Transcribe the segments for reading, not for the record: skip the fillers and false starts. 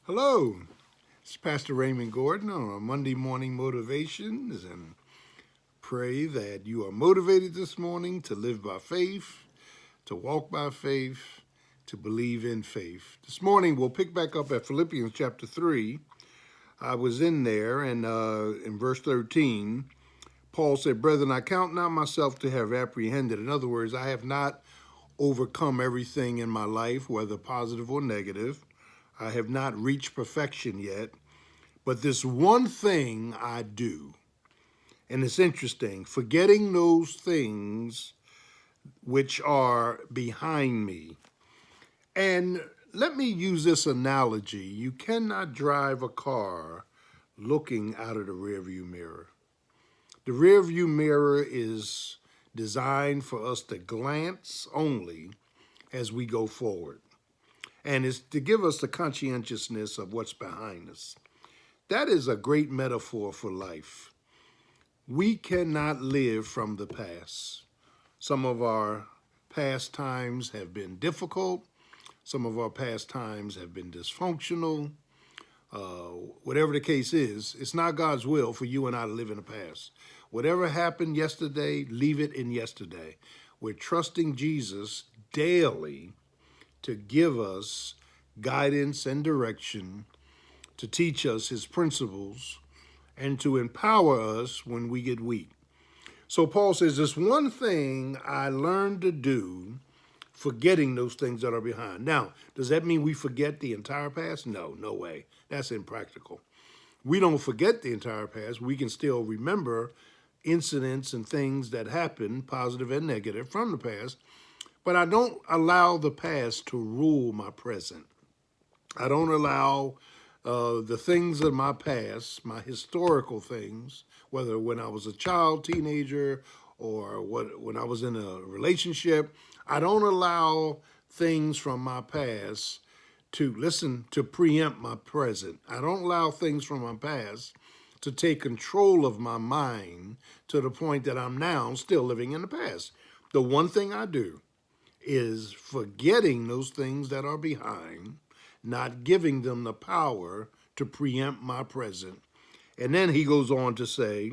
Hello, it's Pastor Raymond Gordon on our Monday morning motivations, and pray that you are motivated this morning to live by faith, to walk by faith, to believe in faith. This morning we'll pick back up at Philippians chapter 3. I was in there, and in verse 13, Paul said, "Brethren, I count not myself to have apprehended." In other words, I have not overcome everything in my life, whether positive or negative. I have not reached perfection yet, but this one thing I do. And it's interesting, forgetting those things which are behind me. And let me use this analogy. You cannot drive a car looking out of the rearview mirror. The rearview mirror is designed for us to glance only as we go forward. And it's to give us the conscientiousness of what's behind us. That is a great metaphor for life. We cannot live from the past. Some of our past times have been difficult. Some of our past times have been dysfunctional. Whatever the case is, it's not God's will for you and I to live in the past. Whatever happened yesterday, leave it in yesterday. We're trusting Jesus daily to give us guidance and direction, to teach us his principles, and to empower us when we get weak. So Paul says, this one thing I learned to do, forgetting those things that are behind. Now, does that mean we forget the entire past? No, no way. That's impractical. We don't forget the entire past. We can still remember incidents and things that happened, positive and negative, from the past. But I don't allow the past to rule my present. I don't allow the things of my past, my historical things, whether when I was a child, teenager, or when I was in a relationship, I don't allow things from my past to preempt my present. I don't allow things from my past to take control of my mind to the point that I'm now still living in the past. The one thing I do is forgetting those things that are behind, not giving them the power to preempt my present. And then he goes on to say,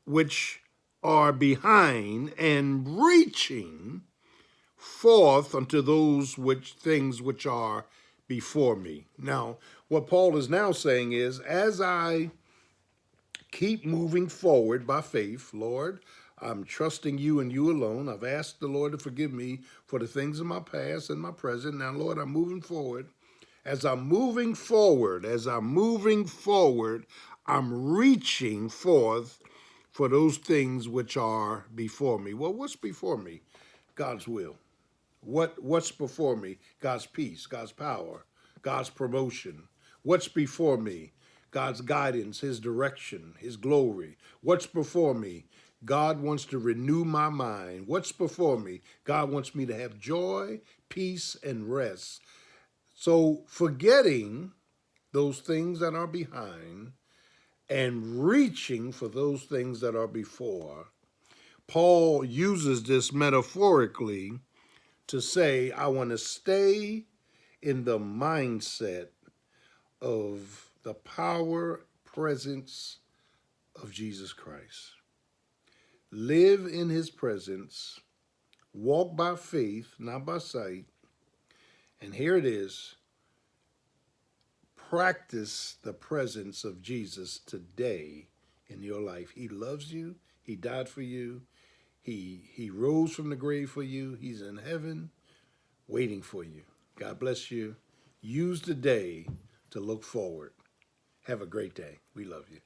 which are behind, and reaching forth unto those things which are before me. Now, what Paul is now saying is, as I keep moving forward by faith, Lord, I'm trusting you and you alone. I've asked the Lord to forgive me for the things in my past and my present. Now, Lord, I'm moving forward. As I'm moving forward, I'm reaching forth for those things which are before me. Well, what's before me? God's will. What's before me? God's peace, God's power, God's promotion. What's before me? God's guidance, his direction, his glory. What's before me? God wants to renew my mind. What's before me? God wants me to have joy, peace, and rest. So forgetting those things that are behind and reaching for those things that are before, Paul uses this metaphorically to say, I want to stay in the mindset of the power, presence of Jesus Christ. Live in his presence, walk by faith, not by sight. And here it is, practice the presence of Jesus today in your life. He loves you. He died for you. He rose from the grave for you. He's in heaven waiting for you. God bless you. Use the day to look forward. Have a great day. We love you.